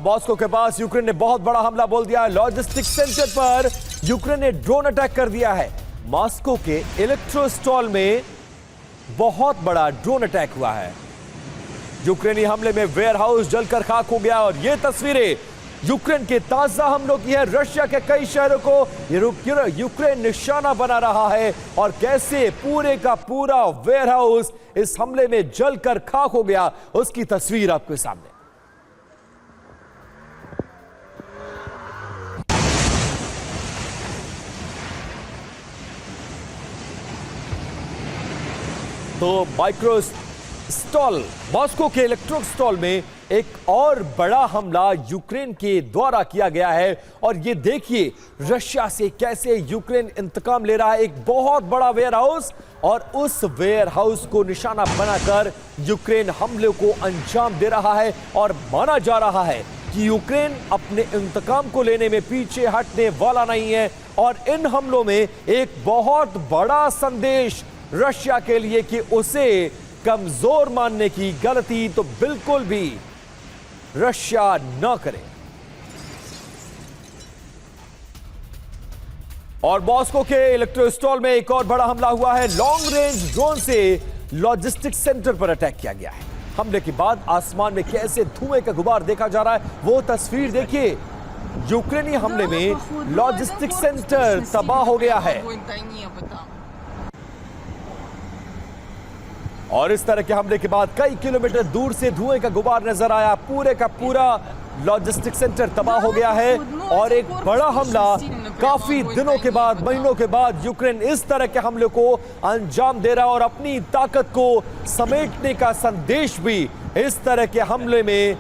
Moscow के पास Ukraine ने बहुत बड़ा हमला बोल दिया है। लॉजिस्टिक सेंटर पर यूक्रेन ने ड्रोन अटैक कर दिया है। मॉस्को के इलेक्ट्रोस्टॉल में बहुत बड़ा ड्रोन अटैक हुआ है। यूक्रेनी हमले में वेयरहाउस जलकर खाक हो गया और ये तस्वीरें यूक्रेन के ताजा हमलों की है। रशिया के कई शहरों को यूक्रेन निशाना बना रहा है और कैसे पूरे का पूरा वेयरहाउस इस हमले में जलकर खाक हो गया, उसकी तस्वीर आपके सामने। तो माइक्रो स्टॉल, मॉस्को के इलेक्ट्रिक स्टॉल में एक और बड़ा हमला यूक्रेन के द्वारा किया गया है और ये देखिए रशिया से कैसे यूक्रेन इंतकाम ले रहा है। एक बहुत बड़ा वेयरहाउस और उस वेयरहाउस को निशाना बनाकर यूक्रेन हमले को अंजाम दे रहा है और माना जा रहा है कि यूक्रेन अपने इंतकाम को लेने में पीछे हटने वाला नहीं है। और इन हमलों में एक बहुत बड़ा संदेश रशिया के लिए कि उसे कमजोर मानने की गलती तो बिल्कुल भी रशिया न करे। और मॉस्को के इलेक्ट्रोस्टॉल में एक और बड़ा हमला हुआ है। लॉन्ग रेंज ड्रोन से लॉजिस्टिक सेंटर पर अटैक किया गया है। हमले के बाद आसमान में कैसे धुएं का गुबार देखा जा रहा है, वो तस्वीर देखिए। यूक्रेनी हमले में लॉजिस्टिक सेंटर तबाह हो गया है और इस तरह के हमले के बाद कई किलोमीटर दूर से धुएं का गुबार नजर आया। पूरे का पूरा लॉजिस्टिक सेंटर तबाह हो गया है और एक बड़ा हमला काफी दिनों के बाद, महीनों के बाद यूक्रेन इस तरह के हमले को अंजाम दे रहा है और अपनी ताकत को समेटने का संदेश भी इस तरह के हमले में।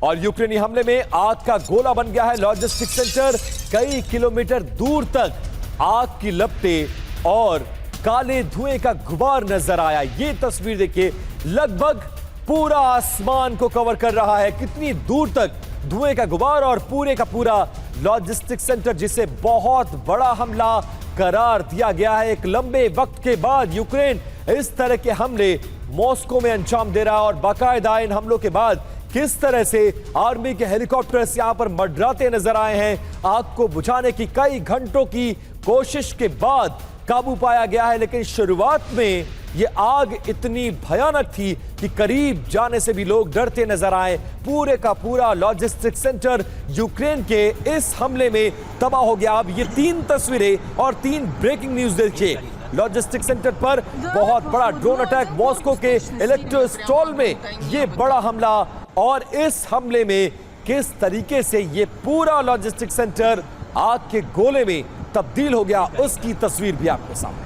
और यूक्रेनी हमले में आग का गोला बन गया है लॉजिस्टिक सेंटर। कई किलोमीटर दूर तक आग की लपटें और काले धुएं का गुबार नजर आया। ये तस्वीर देखिए, लगभग पूरा आसमान को कवर कर रहा है। कितनी दूर तक धुएं का गुबार और पूरे का पूरा लॉजिस्टिक सेंटर, जिसे बहुत बड़ा हमला करार दिया गया है। एक लंबे वक्त के बाद यूक्रेन इस तरह के हमले मॉस्को में अंजाम दे रहा है और बाकायदा इन हमलों के बाद किस तरह से आर्मी के हेलीकॉप्टर्स यहां पर मंडराते नजर आए हैं। आग को बुझाने की कई घंटों की कोशिश के बाद काबू पाया गया है, लेकिन शुरुआत में यह आग इतनी भयानक थी कि करीब जाने से भी लोग डरते नजर आए। पूरे का पूरा लॉजिस्टिक सेंटर यूक्रेन के इस हमले में तबाह हो गया। अब ये 3 तस्वीरें और 3 ब्रेकिंग न्यूज देखिए। लॉजिस्टिक सेंटर पर बहुत बड़ा ड्रोन अटैक, मॉस्को के इलेक्ट्रोस्टॉल में यह बड़ा हमला और इस हमले में किस तरीके से यह पूरा लॉजिस्टिक सेंटर आग के गोले में तब्दील हो गया, उसकी तस्वीर भी आपके सामने।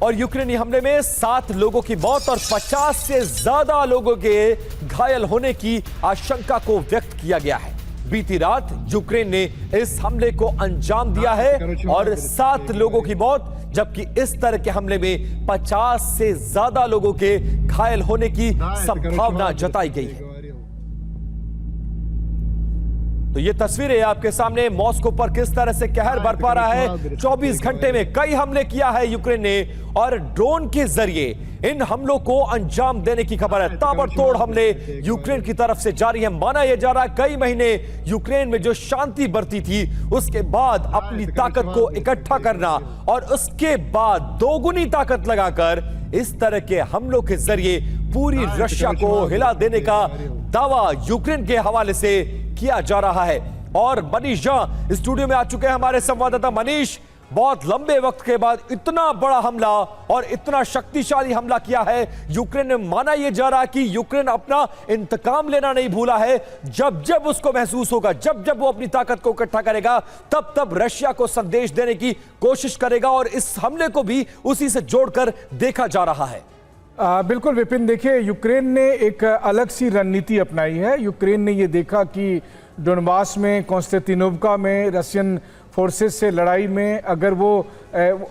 और यूक्रेनी हमले में 7 लोगों की मौत और 50 से ज्यादा लोगों के घायल होने की आशंका को व्यक्त किया गया है। बीती रात यूक्रेन ने इस हमले को अंजाम दिया है और 7 लोगों की मौत, जबकि इस तरह के हमले में 50 से ज्यादा लोगों के घायल होने की संभावना जताई गई है। तो ये तस्वीरें आपके सामने मॉस्को पर किस तरह से कहर बरपा रहा है। 24 घंटे में कई हमले किया है यूक्रेन ने और ड्रोन के जरिए इन हमलों को अंजाम देने की खबर है। ताबड़तोड़ हमले यूक्रेन की तरफ से जारी है। माना यह जा रहा है कई महीने यूक्रेन में जो शांति बरती थी, उसके बाद अपनी ताकत को इकट्ठा करना और उसके बाद दोगुनी ताकत लगाकर इस तरह के हमलों के जरिए पूरी रशिया को हिला देने का दावा यूक्रेन के हवाले से किया जा रहा है। और मनीष झा स्टूडियो में आ चुके हैं, हमारे संवाददाता। मनीष, बहुत लंबे वक्त के बाद इतना बड़ा हमला और इतना शक्तिशाली हमला किया है यूक्रेन ने। माना यह जा रहा है कि यूक्रेन अपना इंतकाम लेना नहीं भूला है। जब जब उसको महसूस होगा, जब जब वो अपनी ताकत को इकट्ठा करेगा, तब तब रशिया को संदेश देने की कोशिश करेगा और इस हमले को भी उसी से जोड़कर देखा जा रहा है। बिल्कुल विपिन, देखिए यूक्रेन ने एक अलग सी रणनीति अपनाई है। यूक्रेन ने ये देखा कि डोनबास में, कॉन्स्टेंटिनोवका में रशियन फोर्सेस से लड़ाई में अगर वो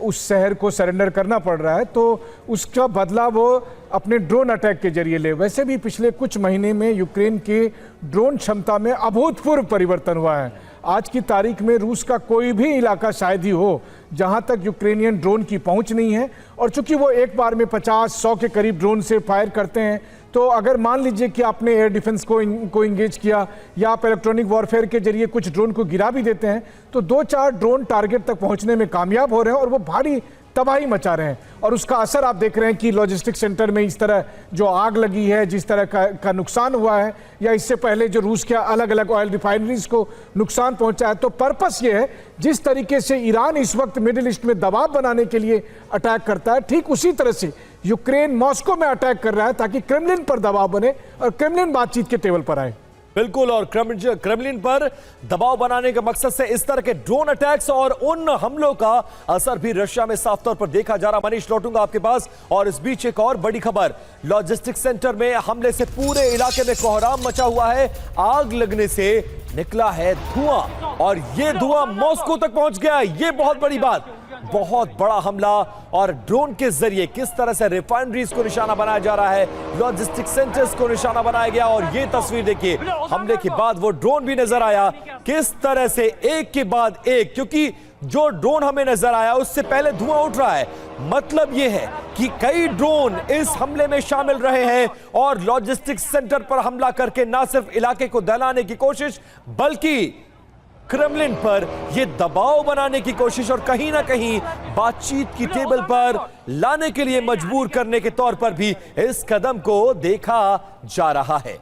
उस शहर को सरेंडर करना पड़ रहा है तो उसका बदला वो अपने ड्रोन अटैक के जरिए ले। वैसे भी पिछले कुछ महीने में यूक्रेन के ड्रोन क्षमता में अभूतपूर्व परिवर्तन हुआ है। आज की तारीख में रूस का कोई भी इलाका शायद ही हो जहां तक यूक्रेनियन ड्रोन की पहुंच नहीं है। और चूंकि वो एक बार में 50-100 के करीब ड्रोन से फायर करते हैं तो अगर मान लीजिए कि आपने एयर डिफेंस को इंगेज किया या आप इलेक्ट्रॉनिक वॉरफेयर के जरिए कुछ ड्रोन को गिरा भी देते हैं, तो 2-4 ड्रोन टारगेट तक पहुंचने में कामयाब हो रहे हैं और वो भारी तबाही मचा रहे हैं। और उसका असर आप देख रहे हैं कि लॉजिस्टिक सेंटर में इस तरह जो आग लगी है, जिस तरह का नुकसान हुआ है, या इससे पहले जो रूस के अलग अलग ऑयल रिफाइनरीज को नुकसान पहुंचा है। तो पर्पस ये है, जिस तरीके से ईरान इस वक्त मिडिल ईस्ट में दबाव बनाने के लिए अटैक करता है, ठीक उसी तरह से यूक्रेन मॉस्को में अटैक कर रहा है ताकि क्रेमलिन पर दबाव बने और क्रेमलिन बातचीत के टेबल पर आए। बिल्कुल, और क्रेमलिन पर दबाव बनाने के मकसद से इस तरह के ड्रोन अटैक्स और उन हमलों का असर भी रशिया में साफ तौर पर देखा जा रहा। मनीष, लौटूंगा आपके पास। और इस बीच एक और बड़ी खबर, लॉजिस्टिक सेंटर में हमले से पूरे इलाके में कोहराम मचा हुआ है। आग लगने से निकला है धुआं और ये धुआं मॉस्को तक पहुंच गया। ये बहुत बड़ी बात, बहुत बड़ा हमला, और ड्रोन के जरिए किस तरह से रिफाइनरीज को निशाना बनाया जा रहा है, लॉजिस्टिक सेंटर्स को निशाना बनाया गया। और ये तस्वीर देखिए, हमले के बाद वो ड्रोन भी नजर आया, किस तरह से एक के बाद एक, क्योंकि जो ड्रोन हमें नजर आया उससे पहले धुआं उठ रहा है। मतलब यह है कि कई ड्रोन इस हमले में शामिल रहे हैं और लॉजिस्टिक सेंटर पर हमला करके ना सिर्फ इलाके को दहलाने की कोशिश, बल्कि क्रेमलिन पर यह दबाव बनाने की कोशिश और कहीं ना कहीं बातचीत की टेबल पर लाने के लिए मजबूर करने के तौर पर भी इस कदम को देखा जा रहा है।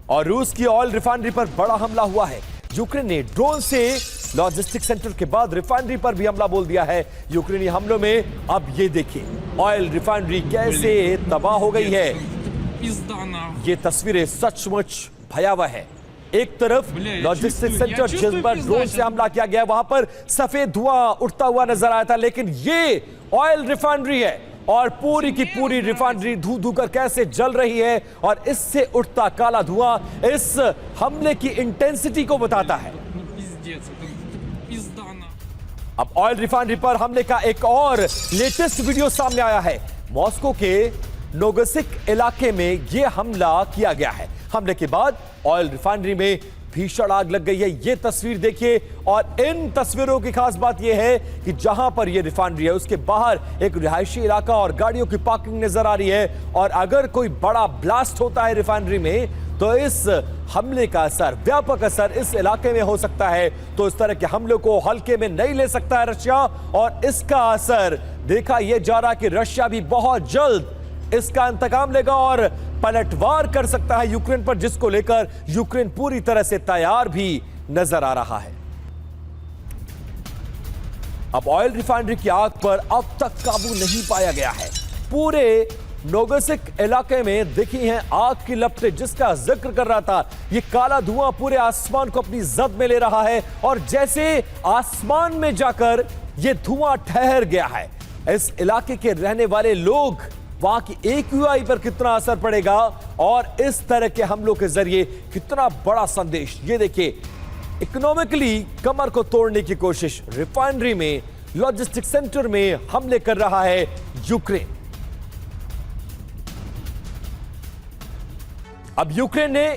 और रूस की ऑयल रिफाइनरी पर बड़ा हमला हुआ है। यूक्रेन ने ड्रोन से लॉजिस्टिक सेंटर के बाद रिफाइनरी पर भी हमला बोल दिया है। यूक्रेनी हमलों में अब ये देखिए, ऑयल रिफाइनरी कैसे तबाह हो गई है। ये तस्वीरें सचमुच भयावह है। एक तरफ लॉजिस्टिक सेंटर जिस पर ड्रोन से हमला किया गया, वहां पर सफेद धुआं उठता हुआ नजर आया था, लेकिन ये ऑयल रिफाइनरी है और पूरी की पूरी रिफाइनरी धू धू कर कैसे जल रही है। और इससे उठता काला धुआं इस हमले की इंटेंसिटी को बताता है। अब ऑयल रिफाइनरी पर हमले का एक और लेटेस्ट वीडियो सामने आया है। मॉस्को के नोगसिक इलाके में यह हमला किया गया है। हमले के बाद ऑयल रिफाइनरी में भीषण आग लग गई है। यह तस्वीर देखिए, और इन तस्वीरों की खास बात यह है कि जहां पर यह रिफाइनरी है उसके बाहर एक रिहायशी इलाका और गाड़ियों की पार्किंग नजर आ रही है। और अगर कोई बड़ा ब्लास्ट होता है रिफाइनरी में, तो इस हमले का असर, व्यापक असर इस इलाके में हो सकता है। तो इस तरह के हमलों को हल्के में नहीं ले सकता है रशिया, और इसका असर देखा यह जा रहा कि रशिया भी बहुत जल्द इसका इंतकाम लेगा और पलटवार कर सकता है यूक्रेन पर, जिसको लेकर यूक्रेन पूरी तरह से तैयार भी नजर आ रहा है। अब ऑयल रिफाइनरी की आग पर अब तक काबू नहीं पाया गया है। पूरे नोगसिक इलाके में दिखी हैं आग की लपटें, जिसका जिक्र कर रहा था। ये काला धुआं पूरे आसमान को अपनी जद में ले रहा है और जैसे आसमान में जाकर ये धुआं ठहर गया है, इस इलाके के रहने वाले लोग, वहां की AQI पर कितना असर पड़ेगा और इस तरह के हमलों के जरिए कितना बड़ा संदेश। ये देखिए, इकोनॉमिकली कमर को तोड़ने की कोशिश रिफाइनरी में, लॉजिस्टिक सेंटर में हमले कर रहा है यूक्रेन। अब यूक्रेन ने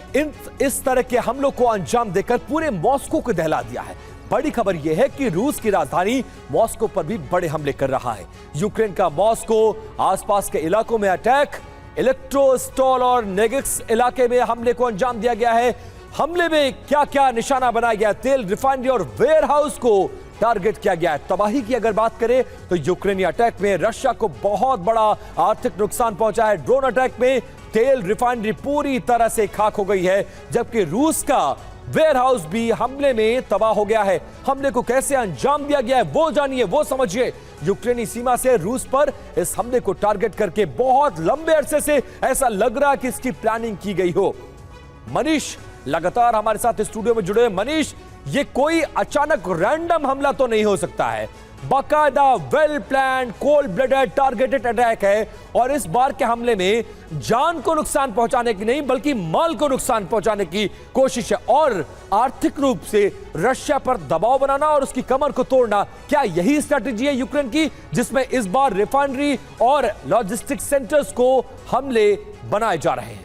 इस तरह के हमलों को अंजाम देकर पूरे मॉस्को को दहला दिया है। बड़ी खबर यह है कि रूस की राजधानी मॉस्को पर भी बड़े हमले कर रहा है। यूक्रेन का मॉस्को आसपास के इलाकों में अटैक, इलेक्ट्रोस्टॉल और नेगिक्स इलाके में हमले को अंजाम दिया गया है। हमले में क्या क्या निशाना बनाया गया, तेल रिफाइनरी और वेयर हाउस को टारगेट किया गया है। तबाही की अगर बात करें तो यूक्रेनी अटैक में रशिया को बहुत बड़ा आर्थिक नुकसान पहुंचा है। ड्रोन अटैक में तेल रिफाइनरी पूरी तरह से खाक हो गई है, जबकि रूस का वेयर हाउस भी हमले में तबाह हो गया है। हमले को कैसे अंजाम दिया गया है वो जानिए, वो समझिए। यूक्रेनी सीमा से रूस पर इस हमले को टारगेट करके बहुत लंबे अरसे से ऐसा लग रहा है कि इसकी प्लानिंग की गई हो। मनीष लगातार हमारे साथ स्टूडियो में जुड़े हैं। मनीष, ये कोई अचानक रैंडम हमला तो नहीं हो सकता है, बाकायदा well plan, cold blooded targeted attack है। और इस बार के हमले में जान को नुकसान पहुंचाने की नहीं, बल्कि माल को नुकसान पहुंचाने की कोशिश है और आर्थिक रूप से रशिया पर दबाव बनाना और उसकी कमर को तोड़ना। क्या यही स्ट्रैटेजी है यूक्रेन की, जिसमें इस बार रिफाइनरी और लॉजिस्टिक सेंटर्स को हमले बनाए जा रहे हैं?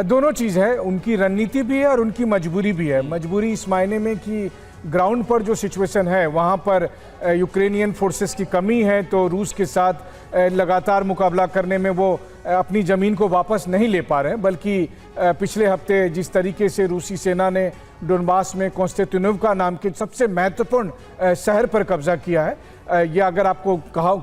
दोनों चीज़ है, उनकी रणनीति भी है और उनकी मजबूरी भी है। मजबूरी इस मायने में कि ग्राउंड पर जो सिचुएशन है वहाँ पर यूक्रेनियन फोर्सेस की कमी है, तो रूस के साथ लगातार मुकाबला करने में वो अपनी ज़मीन को वापस नहीं ले पा रहे हैं, बल्कि पिछले हफ्ते जिस तरीके से रूसी सेना ने डोनबास में कॉन्स्टेंटिनोव्का नाम के सबसे महत्वपूर्ण शहर पर कब्जा किया है, ये अगर आपको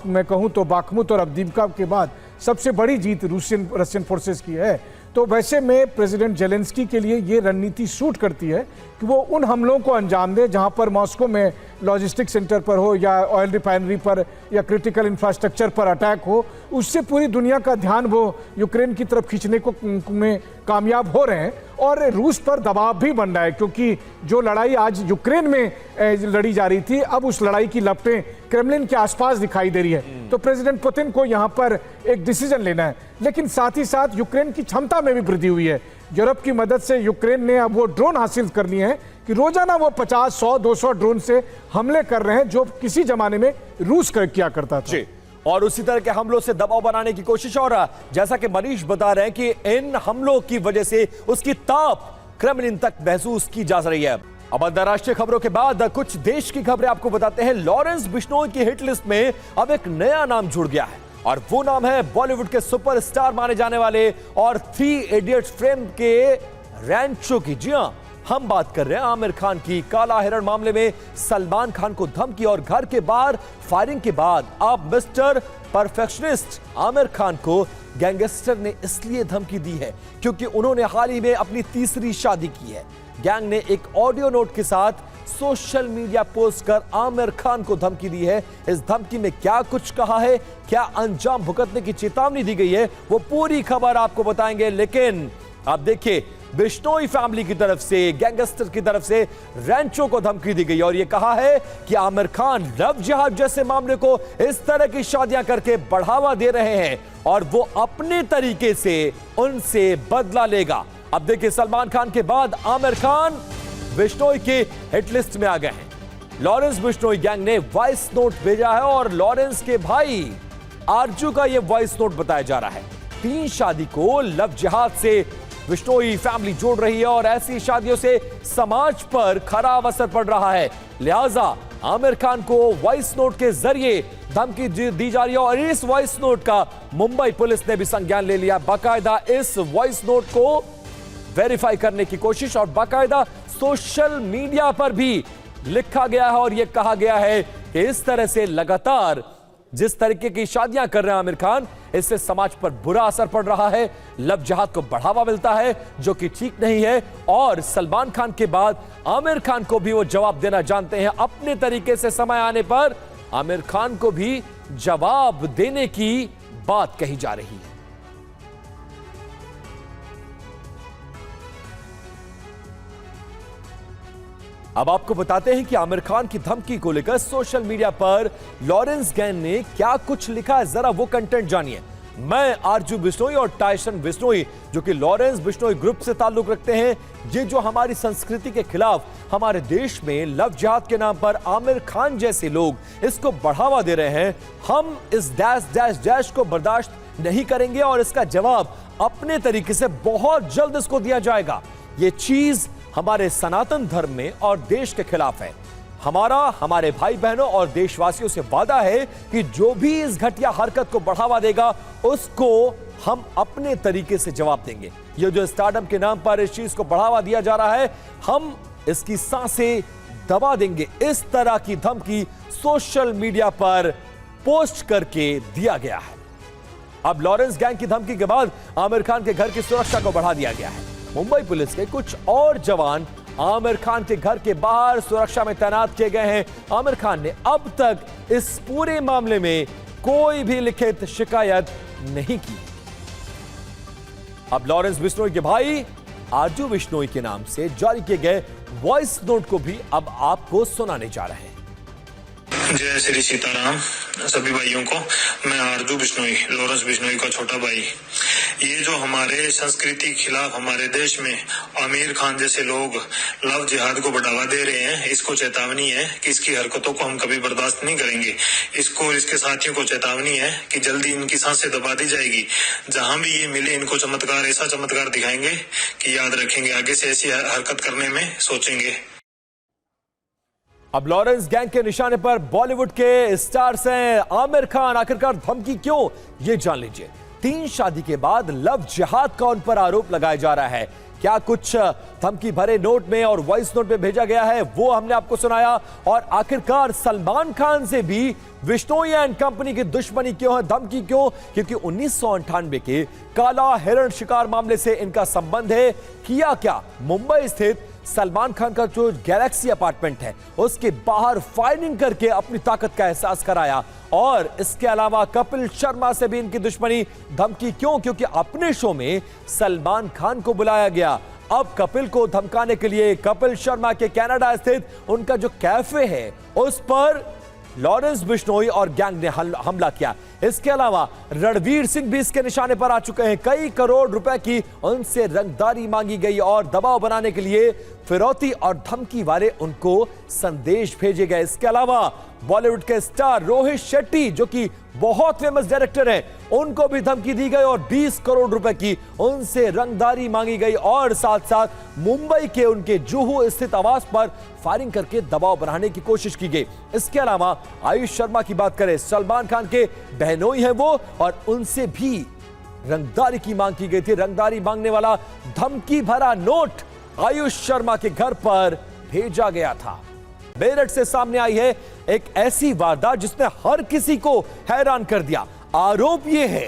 मैं कहूँ तो बाखमुत और अवदीव्का के बाद सबसे बड़ी जीत रशियन फोर्सेस की है। तो वैसे में प्रेसिडेंट जेलेंस्की के लिए ये रणनीति सूट करती है कि वो उन हमलों को अंजाम दे जहां पर मॉस्को में लॉजिस्टिक सेंटर पर हो या ऑयल रिफाइनरी पर या क्रिटिकल इंफ्रास्ट्रक्चर पर अटैक हो, उससे पूरी दुनिया का ध्यान वो यूक्रेन की तरफ खींचने को में कामयाब हो रहे हैं। और रूस पर दबाव भी बन रहा है, क्योंकि जो लड़ाई आज यूक्रेन में लड़ी जा रही थी, अब उस लड़ाई की लपटें क्रेमलिन के आसपास दिखाई दे रही है। तो प्रेसिडेंट पुतिन को यहाँ पर एक डिसीजन लेना है, लेकिन साथ ही साथ यूक्रेन की क्षमता में भी वृद्धि हुई है। यूरोप की मदद से यूक्रेन ने अब वो ड्रोन हासिल कर लिए हैं कि रोजाना वो 50, 100, 200 ड्रोन से हमले कर रहे हैं, जो किसी जमाने में रूस किया करता था। और उसी तरह के हमलों से दबाव बनाने की कोशिश, और जैसा कि मनीष बता रहे हैं कि इन हमलों की वजह से उसकी ताप क्रेमलिन तक महसूस की जा रही है। अब अंतरराष्ट्रीय खबरों के बाद कुछ देश की खबरें आपको बताते हैं। लॉरेंस बिश्नोई की हिट लिस्ट में अब एक नया नाम जुड़ गया है, और वो नाम है बॉलीवुड के सुपरस्टार माने जाने वाले और 3 इडियट्स फिल्म के रैंचो की। जी हां, हम बात कर रहे हैं आमिर खान की। काला हिरण मामले में सलमान खान को धमकी और घर के बाहर फायरिंग के बाद अब मिस्टर परफेक्शनिस्ट आमिर खान को गैंगस्टर ने इसलिए धमकी दी है क्योंकि उन्होंने हाल ही में अपनी तीसरी शादी की है। गैंग ने एक ऑडियो नोट के साथ सोशल मीडिया पोस्ट कर आमिर खान को धमकी दी है। इस धमकी में क्या कुछ कहा है, क्या अंजाम भुगतने की चेतावनी दी गई है, वो पूरी खबर आपको बताएंगे। लेकिन आप देखिए, बिश्नोई फैमिली की तरफ से, गैंगस्टर की तरफ से रैंचो को धमकी दी गई और यह कहा है कि आमिर खान लव जिहाद जैसे मामले को इस तरह की शादियां करके बढ़ावा दे रहे हैं और वो अपने तरीके से उनसे बदला लेगा। अब देखिए, सलमान खान के बाद आमिर खान बिश्नोई के हिट लिस्ट में आ गए हैं। लॉरेंस बिश्नोई गैंग ने वॉइस नोट भेजा है और लॉरेंस के भाई आरजू का यह वॉइस नोट बताया जा रहा है। 3 शादी को लव जिहाद से बिश्नोई फैमिली जोड़ रही है और ऐसी शादियों से समाज पर खराब असर पड़ रहा है। लिहाजा आमिर खान को वॉइस नोट के जरिए धमकी दी जा रही है और इस वॉइस नोट का मुंबई पुलिस ने भी संज्ञान ले लिया। बाकायदा इस वॉइस नोट को वेरीफाई करने की कोशिश और बाकायदा सोशल मीडिया पर भी लिखा गया है और यह कहा गया है कि इस तरह से लगातार जिस तरीके की शादियां कर रहे हैं आमिर खान, इससे समाज पर बुरा असर पड़ रहा है, लव जिहाद को बढ़ावा मिलता है जो कि ठीक नहीं है। और सलमान खान के बाद आमिर खान को भी वो जवाब देना जानते हैं। अपने तरीके से समय आने पर आमिर खान को भी जवाब देने की बात कही जा रही है। अब आपको बताते हैं कि आमिर खान की धमकी को लेकर सोशल मीडिया पर लॉरेंस गैंग ने क्या कुछ लिखा है, जरा वो कंटेंट जानिए। मैं आरजू बिश्नोई और टाइसन बिश्नोई, जो कि लॉरेंस बिश्नोई ग्रुप से ताल्लुक रखते हैं, ये जो हमारी संस्कृति के खिलाफ हमारे देश में लव जिहाद के नाम पर आमिर खान जैसे लोग इसको बढ़ावा दे रहे हैं, हम इस डैश डैश डैश को बर्दाश्त नहीं करेंगे और इसका जवाब अपने तरीके से बहुत जल्द इसको दिया जाएगा। ये चीज हमारे सनातन धर्म में और देश के खिलाफ है। हमारा हमारे भाई बहनों और देशवासियों से वादा है कि जो भी इस घटिया हरकत को बढ़ावा देगा उसको हम अपने तरीके से जवाब देंगे। ये जो स्टारडम के नाम पर इस चीज को बढ़ावा दिया जा रहा है, हम इसकी सांसें दबा देंगे। इस तरह की धमकी सोशल मीडिया पर पोस्ट करके दिया गया है। अब लॉरेंस गैंग की धमकी के बाद आमिर खान के घर की सुरक्षा को बढ़ा दिया गया है। मुंबई पुलिस के कुछ और जवान आमिर खान के घर के बाहर सुरक्षा में तैनात किए गए हैं। आमिर खान ने अब तक इस पूरे मामले में कोई भी लिखित शिकायत नहीं की। अब लॉरेंस बिश्नोई के भाई आरजू बिश्नोई के नाम से जारी किए गए वॉइस नोट को भी अब आपको सुनाने जा रहे हैं। जय श्री सीताराम सभी भाइयों को। मैं आरजू बिश्नोई, लॉरेंस बिश्नोई का छोटा भाई। ये जो हमारे संस्कृति के खिलाफ हमारे देश में आमिर खान जैसे लोग लव जिहाद को बढ़ावा दे रहे हैं, इसको चेतावनी है कि इसकी हरकतों को हम कभी बर्दाश्त नहीं करेंगे। इसको और इसके साथियों को चेतावनी है कि जल्दी इनकी सांसें दबा दी जाएगी। जहां भी ये मिले इनको चमत्कार, ऐसा चमत्कार दिखाएंगे कि याद रखेंगे, आगे से ऐसी हरकत करने में सोचेंगे। अब लॉरेंस गैंग के निशाने पर बॉलीवुड के स्टार्स हैं आमिर खान। आखिरकार धमकी क्यों, ये जान लीजिए। 3 शादी के बाद लव जिहाद का उन पर आरोप लगाया जा रहा है। क्या कुछ धमकी भरे नोट में और वॉइस नोट में भेजा गया है वो हमने आपको सुनाया। और आखिरकार सलमान खान से भी बिश्नोई एंड कंपनी की दुश्मनी क्यों है, धमकी क्यों? क्योंकि 1998 के काला हिरण शिकार मामले से इनका संबंध है। किया क्या, मुंबई स्थित सलमान खान का जो गैलेक्सी अपार्टमेंट है उसके बाहर फायरिंग करके अपनी ताकत का एहसास कराया। और इसके अलावा कपिल शर्मा से भी इनकी दुश्मनी, धमकी क्यों? क्योंकि अपने शो में सलमान खान को बुलाया गया। अब कपिल को धमकाने के लिए कपिल शर्मा के कनाडा स्थित उनका जो कैफे है उस पर लॉरेंस बिश्नोई और गैंग ने हमला किया। इसके अलावा रणवीर सिंह भी इसके निशाने पर आ चुके हैं। कई करोड़ रुपए की उनसे रंगदारी मांगी गई और दबाव बनाने के लिए फिरौती और धमकी वाले उनको संदेश भेजे गए। इसके अलावा बॉलीवुड के स्टार रोहित शेट्टी जो कि बहुत फेमस डायरेक्टर हैं, उनको भी धमकी दी गई और 20 करोड़ रुपए की उनसे रंगदारी मांगी गई। और साथ साथ मुंबई के उनके जुहू स्थित आवास पर फायरिंग करके दबाव बनाने की कोशिश की गई। इसके अलावा आयुष शर्मा की बात करें, सलमान खान के बहनोई हैं वो, और उनसे भी रंगदारी की मांग की गई थी। रंगदारी मांगने वाला धमकी भरा नोट आयुष शर्मा के घर पर भेजा गया था। मेरठ से सामने आई है एक ऐसी वारदात जिसने हर किसी को हैरान कर दिया। आरोप यह है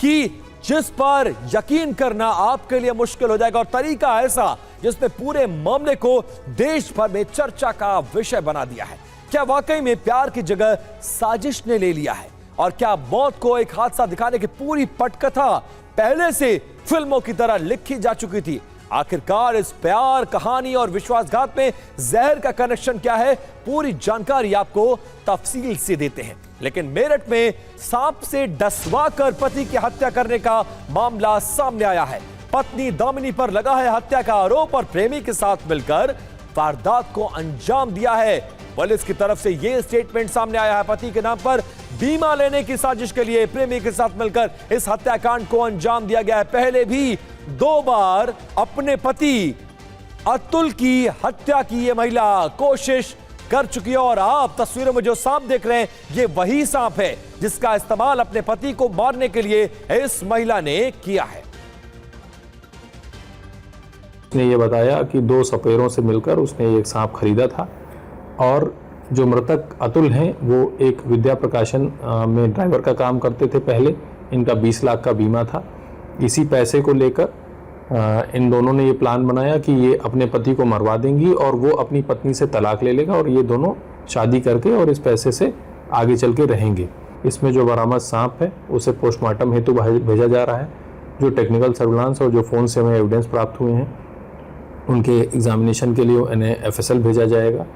कि जिस पर यकीन करना आपके लिए मुश्किल हो जाएगा, और तरीका ऐसा जिसने पूरे मामले को देश भर में चर्चा का विषय बना दिया है। क्या वाकई में प्यार की जगह साजिश ने ले लिया है? और क्या मौत को एक हादसा दिखाने की पूरी पटकथा पहले से फिल्मों की तरह लिखी जा चुकी थी? आखिरकार इस प्यार कहानी और विश्वासघात में जहर का कनेक्शन क्या है? पूरी जानकारी आपको तफसील से देते हैं। लेकिन मेरठ में सांप से डसवा कर पति की हत्या करने का मामला सामने आया है। पत्नी दामिनी पर लगा है हत्या का आरोप और प्रेमी के साथ मिलकर वारदात को अंजाम दिया है। पुलिस की तरफ से यह स्टेटमेंट सामने आया है, पति के नाम पर बीमा लेने की साजिश के लिए प्रेमी के साथ मिलकर इस हत्याकांड को अंजाम दिया गया है। पहले भी 2 बार अपने पति अतुल की हत्या की यह महिला कोशिश कर चुकी है। और आप तस्वीरों में जो सांप देख रहे हैं ये वही सांप है जिसका इस्तेमाल अपने पति को मारने के लिए इस महिला ने किया है। उसने ये बताया कि 2 सपेरों से मिलकर उसने एक सांप खरीदा था, और जो मृतक अतुल हैं वो एक विद्या प्रकाशन में ड्राइवर का काम करते थे पहले। इनका 20 लाख का बीमा था। इसी पैसे को लेकर इन दोनों ने ये प्लान बनाया कि ये अपने पति को मरवा देंगी और वो अपनी पत्नी से तलाक ले लेगा और ये दोनों शादी करके और इस पैसे से आगे चल के रहेंगे। इसमें जो बरामद सांप है उसे पोस्टमार्टम हेतु भेजा जा रहा है। जो टेक्निकल सर्विलांस और जो फ़ोन से हमें एविडेंस प्राप्त हुए हैं उनके एग्जामिनेशन के लिए इन्हें FSL भेजा जाएगा।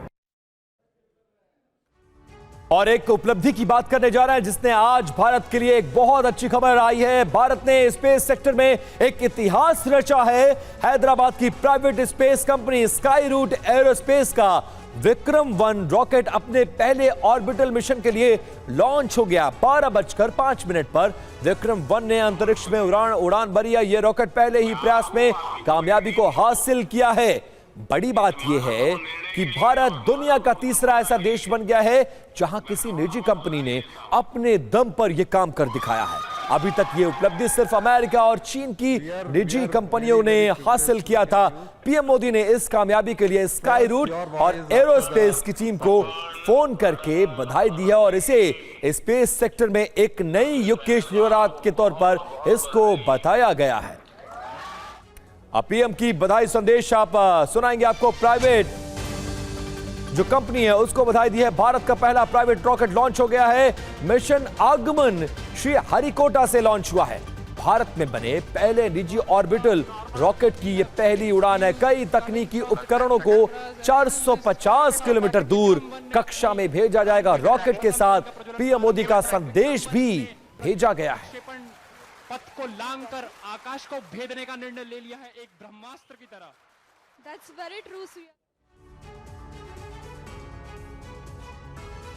और एक उपलब्धि की बात करने जा रहे हैं जिसने आज भारत के लिए एक बहुत अच्छी खबर आई है। भारत ने स्पेस सेक्टर में एक इतिहास रचा है। हैदराबाद की private space company Skyroot Aerospace का विक्रम-1 रॉकेट अपने पहले ऑर्बिटल मिशन के लिए लॉन्च हो गया। 12:05 पर विक्रम-1 ने अंतरिक्ष में उड़ान भरी है। यह रॉकेट पहले ही प्रयास में कामयाबी को हासिल किया है। बड़ी बात यह है कि भारत दुनिया का तीसरा ऐसा देश बन गया है जहां किसी निजी कंपनी ने अपने दम पर यह काम कर दिखाया है। अभी तक यह उपलब्धि सिर्फ अमेरिका और चीन की निजी कंपनियों ने हासिल किया था। पीएम मोदी ने इस कामयाबी के लिए स्काई रूट और एरोस्पेस की टीम को फोन करके बधाई दी है और इसे स्पेस सेक्टर में एक नई युग की शुरुआत के तौर पर इसको बताया गया है। पीएम की बधाई संदेश आप सुनाएंगे आपको। प्राइवेट जो कंपनी है उसको बधाई दी है। भारत का पहला प्राइवेट रॉकेट लॉन्च हो गया है। मिशन आगमन श्री हरिकोटा से लॉन्च हुआ है। भारत में बने पहले निजी ऑर्बिटल रॉकेट की यह पहली उड़ान है। कई तकनीकी उपकरणों को 450 किलोमीटर दूर कक्षा में भेजा जाएगा। रॉकेट के साथ पीएम मोदी का संदेश भी भेजा गया है। पथ को लांघकर आकाश को भेदने का निर्णय ले लिया है एक ब्रह्मास्त्र की तरह। That's very true, Surya.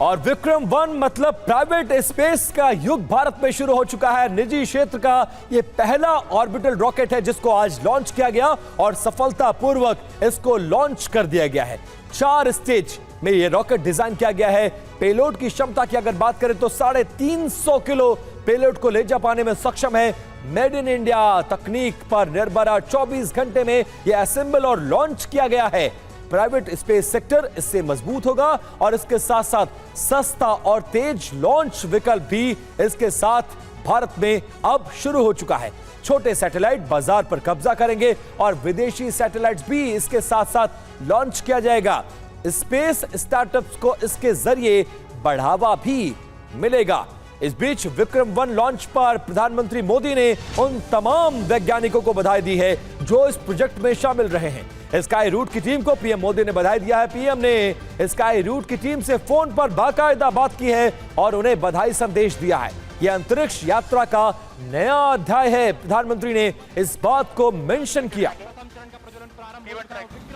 और विक्रम-1 मतलब प्राइवेट स्पेस का युग भारत में शुरू हो चुका है। निजी क्षेत्र का यह पहला ऑर्बिटल रॉकेट है जिसको आज लॉन्च किया गया और सफलतापूर्वक इसको लॉन्च कर दिया गया है। 4 स्टेज में यह रॉकेट डिजाइन किया गया है। पेलोड की क्षमता की अगर बात करें तो 350 किलो पेलोड को ले जा पाने में सक्षम है। मेड इन इंडिया तकनीक पर निर्भर 24 घंटे में यह असेंबल और लॉन्च किया गया है। प्राइवेट स्पेस सेक्टर इससे मजबूत होगा और इसके साथ साथ सस्ता और तेज लॉन्च विकल्प भी इसके साथ भारत में अब शुरू हो चुका है। छोटे सैटेलाइट बाजार पर कब्जा करेंगे और विदेशी सैटेलाइट्स भी इसके साथ साथ लॉन्च किया जाएगा। स्पेस स्टार्टअप्स को इसके जरिए बढ़ावा भी मिलेगा। इस बीच विक्रम-1 लॉन्च पर प्रधानमंत्री मोदी ने उन तमाम वैज्ञानिकों को बधाई दी है जो इस प्रोजेक्ट में शामिल रहे हैं। स्काई रूट की टीम को पीएम मोदी ने बधाई दिया है। पीएम ने स्काई रूट की टीम से फोन पर बाकायदा बात की है और उन्हें बधाई संदेश दिया है। यह अंतरिक्ष यात्रा का नया अध्याय है। प्रधानमंत्री ने इस बात को मेंशन किया।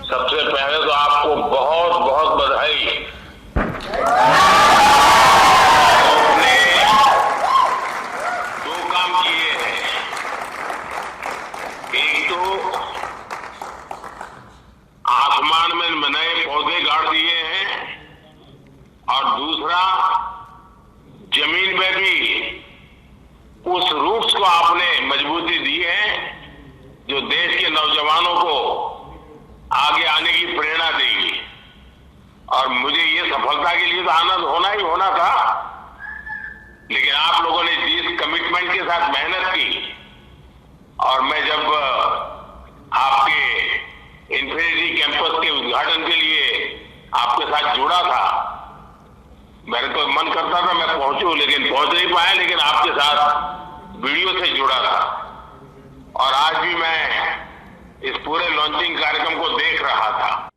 सबसे पहले तो आपको बहुत बहुत बधाई। आपने दो काम किए हैं। एक तो आसमान में नए पौधे गाड़ दिए हैं और दूसरा जमीन में भी उस रूट्स को आपने मजबूती दी है जो देश के नौजवानों को आगे आने की प्रेरणा देगी। और मुझे ये सफलता के लिए तो आनंद होना था, लेकिन आप लोगों ने जिस कमिटमेंट के साथ मेहनत की और मैं जब आपके इन्फिनिटी कैंपस के उद्घाटन के लिए आपके साथ जुड़ा था, मेरे तो मन करता था मैं पहुंचूं, लेकिन पहुंच नहीं पाया, लेकिन आपके साथ वीडियो से जुड़ा था। और आज भी मैं इस पूरे लॉन्चिंग कार्यक्रम को देख रहा था।